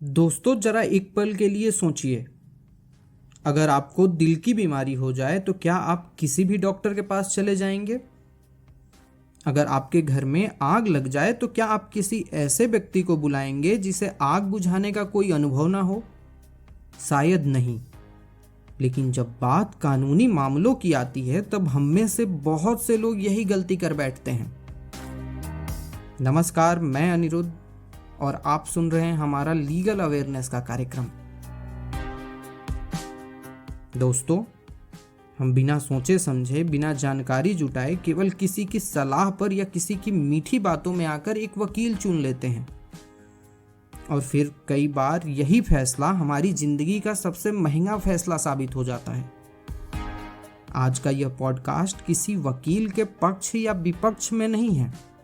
दोस्तों, जरा एक पल के लिए सोचिए। अगर आपको दिल की बीमारी हो जाए तो क्या आप किसी भी डॉक्टर के पास चले जाएंगे? अगर आपके घर में आग लग जाए तो क्या आप किसी ऐसे व्यक्ति को बुलाएंगे जिसे आग बुझाने का कोई अनुभव ना हो? शायद नहीं। लेकिन जब बात कानूनी मामलों की आती है तब हम में से बहुत से लोग यही गलती कर बैठते हैं। नमस्कार, मैं अनिरुद्ध और आप सुन रहे हैं हमारा लीगल अवेयरनेस का कार्यक्रम। दोस्तों, हम बिना सोचे समझे, बिना जानकारी जुटाए, केवल किसी की सलाह पर या किसी की मीठी बातों में आकर एक वकील चुन लेते हैं और फिर कई बार यही फैसला हमारी जिंदगी का सबसे महंगा फैसला साबित हो जाता है। आज का यह पॉडकास्ट किसी वकील के पक्ष या विपक्ष में नहीं है।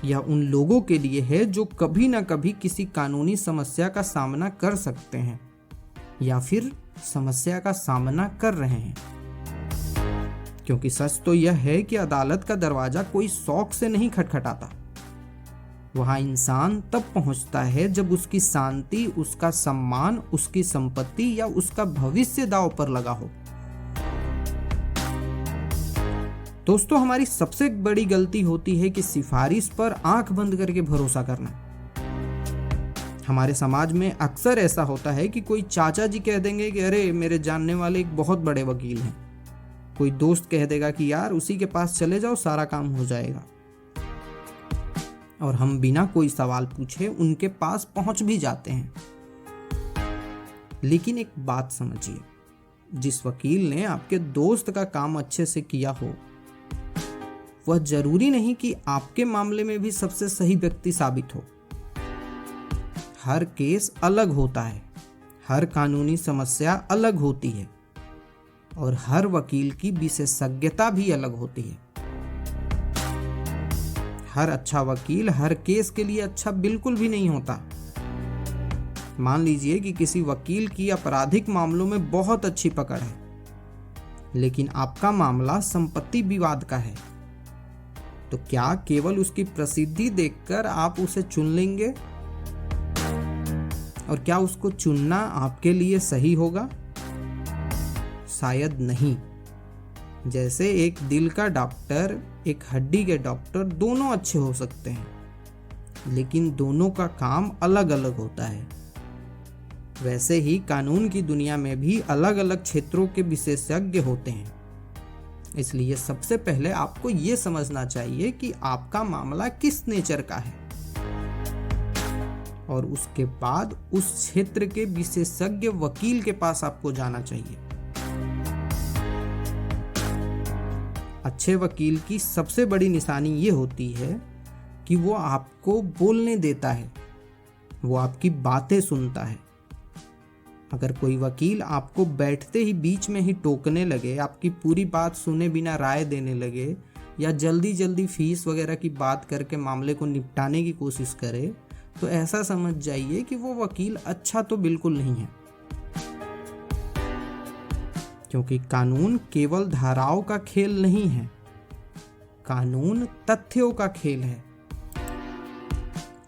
यह उन लोगों के लिए है जो कभी ना कभी किसी कानूनी समस्या का सामना कर सकते हैं या फिर समस्या का सामना कर रहे हैं। क्योंकि सच तो यह है कि अदालत का दरवाजा कोई शौक से नहीं खटखटाता। वहां इंसान तब पहुंचता है जब उसकी शांति, उसका सम्मान, उसकी संपत्ति या उसका भविष्य दांव पर लगा हो। दोस्तों, हमारी सबसे बड़ी गलती होती है कि सिफारिश पर आंख बंद करके भरोसा करना। हमारे समाज में अक्सर ऐसा होता है कि कोई चाचा जी कह देंगे कि अरे, मेरे जानने वाले एक बहुत बड़े वकील हैं। कोई दोस्त कह देगा कि यार, उसी के पास चले जाओ, सारा काम हो जाएगा। और हम बिना कोई सवाल पूछे उनके पास पहुंच भी जाते हैं। लेकिन एक बात समझिए, जिस वकील ने आपके दोस्त का काम अच्छे से किया हो, वह जरूरी नहीं कि आपके मामले में भी सबसे सही व्यक्ति साबित हो। हर केस अलग होता है, हर कानूनी समस्या अलग होती है और हर वकील की विशेषज्ञता भी अलग होती है। हर अच्छा वकील हर केस के लिए अच्छा बिल्कुल भी नहीं होता। मान लीजिए कि किसी वकील की आपराधिक मामलों में बहुत अच्छी पकड़ है, लेकिन आपका मामला संपत्ति विवाद का है, तो क्या केवल उसकी प्रसिद्धि देखकर आप उसे चुन लेंगे? और क्या उसको चुनना आपके लिए सही होगा? शायद नहीं। जैसे एक दिल का डॉक्टर, एक हड्डी के डॉक्टर, दोनों अच्छे हो सकते हैं, लेकिन दोनों का काम अलग अलग होता है। वैसे ही कानून की दुनिया में भी अलग अलग क्षेत्रों के विशेषज्ञ होते हैं। इसलिए सबसे पहले आपको ये समझना चाहिए कि आपका मामला किस नेचर का है, और उसके बाद उस क्षेत्र के विशेषज्ञ वकील के पास आपको जाना चाहिए। अच्छे वकील की सबसे बड़ी निशानी ये होती है कि वो आपको बोलने देता है, वो आपकी बातें सुनता है। अगर कोई वकील आपको बैठते ही बीच में ही टोकने लगे, आपकी पूरी बात सुने बिना राय देने लगे, या जल्दी जल्दी फीस वगैरह की बात करके मामले को निपटाने की कोशिश करे, तो ऐसा समझ जाइए कि वो वकील अच्छा तो बिल्कुल नहीं है। क्योंकि कानून केवल धाराओं का खेल नहीं है, कानून तथ्यों का खेल है।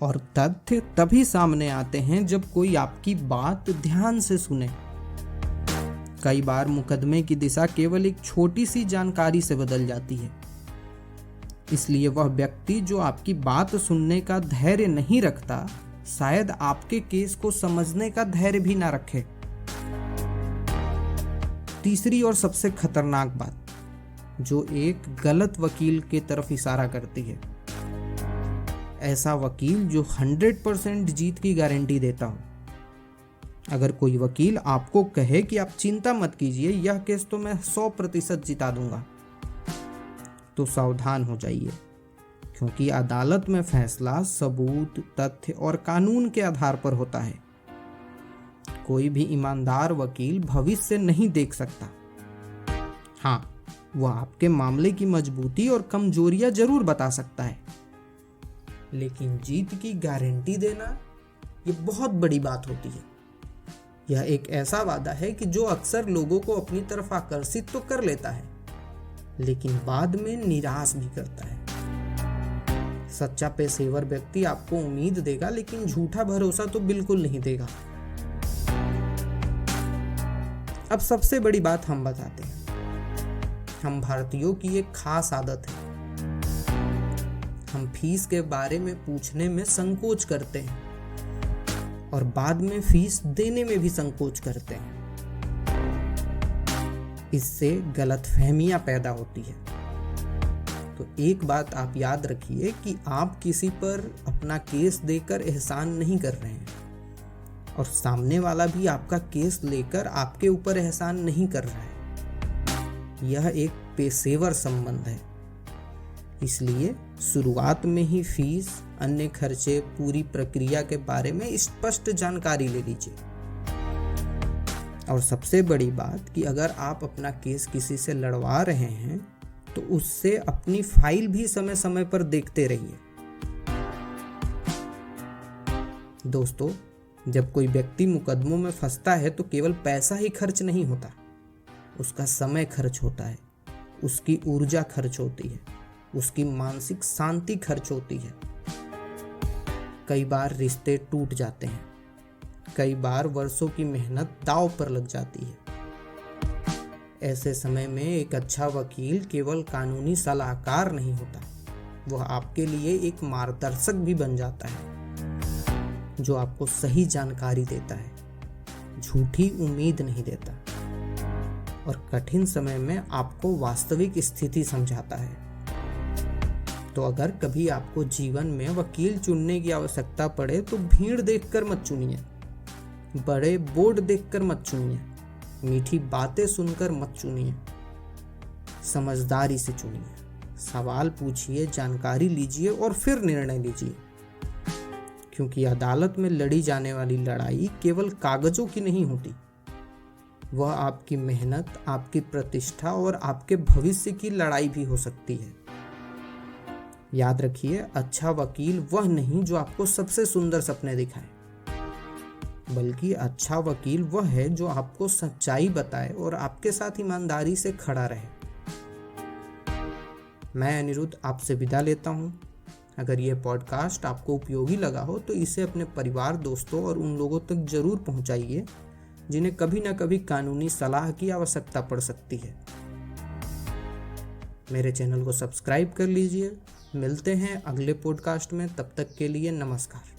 और तथ्य तभी सामने आते हैं जब कोई आपकी बात ध्यान से सुने। कई बार मुकदमे की दिशा केवल एक छोटी सी जानकारी से बदल जाती है। इसलिए वह व्यक्ति जो आपकी बात सुनने का धैर्य नहीं रखता, शायद आपके केस को समझने का धैर्य भी ना रखे। तीसरी और सबसे खतरनाक बात, जो एक गलत वकील की तरफ इशारा करती है, ऐसा वकील जो 100% जीत की गारंटी देता हो। अगर कोई वकील आपको कहे कि आप चिंता मत कीजिए, यह केस तो मैं 100% जिता दूंगा, तो सावधान हो जाइए। क्योंकि अदालत में फैसला सबूत, तथ्य और कानून के आधार पर होता है। कोई भी ईमानदार वकील भविष्य नहीं देख सकता। हाँ, वह आपके मामले की मजबूती और कमजोरियां जरूर बता सकता है, लेकिन जीत की गारंटी देना ये बहुत बड़ी बात होती है। यह एक ऐसा वादा है कि जो अक्सर लोगों को अपनी तरफ आकर्षित तो कर लेता है, लेकिन बाद में निराश भी करता है। सच्चा पेशेवर व्यक्ति आपको उम्मीद देगा, लेकिन झूठा भरोसा तो बिल्कुल नहीं देगा। अब सबसे बड़ी बात हम बताते हैं। हम भारतीयों की एक खास आदत है, हम फीस के बारे में पूछने में संकोच करते हैं और बाद में फीस देने में भी संकोच करते हैं। इससे गलतफहमियां पैदा होती है। तो एक बात आप याद रखिए कि आप किसी पर अपना केस देकर एहसान नहीं कर रहे हैं और सामने वाला भी आपका केस लेकर आपके ऊपर एहसान नहीं कर रहा है। यह एक पेशेवर संबंध है। इसलिए शुरुआत में ही फीस, अन्य खर्चे, पूरी प्रक्रिया के बारे में स्पष्ट जानकारी ले लीजिए। और सबसे बड़ी बात कि अगर आप अपना केस किसी से लड़वा रहे हैं तो उससे अपनी फाइल भी समय समय पर देखते रहिए। दोस्तों, जब कोई व्यक्ति मुकदमों में फंसता है तो केवल पैसा ही खर्च नहीं होता, उसका समय खर्च होता है, उसकी ऊर्जा खर्च होती है, उसकी मानसिक शांति खर्च होती है। कई बार रिश्ते टूट जाते हैं, कई बार वर्षों की मेहनत दांव पर लग जाती है। ऐसे समय में एक अच्छा वकील केवल कानूनी सलाहकार नहीं होता, वह आपके लिए एक मार्गदर्शक भी बन जाता है, जो आपको सही जानकारी देता है, झूठी उम्मीद नहीं देता और कठिन समय में आपको वास्तविक स्थिति समझाता है। तो अगर कभी आपको जीवन में वकील चुनने की आवश्यकता पड़े तो भीड़ देखकर मत चुनिए, बड़े बोर्ड देखकर मत चुनिए, मीठी बातें सुनकर मत चुनिए, समझदारी से चुनिए। सवाल पूछिए, जानकारी लीजिए और फिर निर्णय लीजिए, क्योंकि अदालत में लड़ी जाने वाली लड़ाई केवल कागजों की नहीं होती, वह आपकी मेहनत, आपकी प्रतिष्ठा और आपके भविष्य की लड़ाई भी हो सकती है। याद रखिए, अच्छा वकील वह नहीं जो आपको सबसे सुंदर सपने दिखाए, बल्कि अच्छा वकील वह है जो आपको सच्चाई बताए और आपके साथ ईमानदारी से खड़ा रहे। मैं अनिरुद्ध आपसे विदा लेता हूँ। अगर यह पॉडकास्ट आपको उपयोगी लगा हो तो इसे अपने परिवार, दोस्तों और उन लोगों तक जरूर पहुँचाइए जिन्हें कभी ना कभी कानूनी सलाह की आवश्यकता पड़ सकती है। मेरे चैनल को सब्सक्राइब कर लीजिए। मिलते हैं अगले पॉडकास्ट में, तब तक के लिए नमस्कार।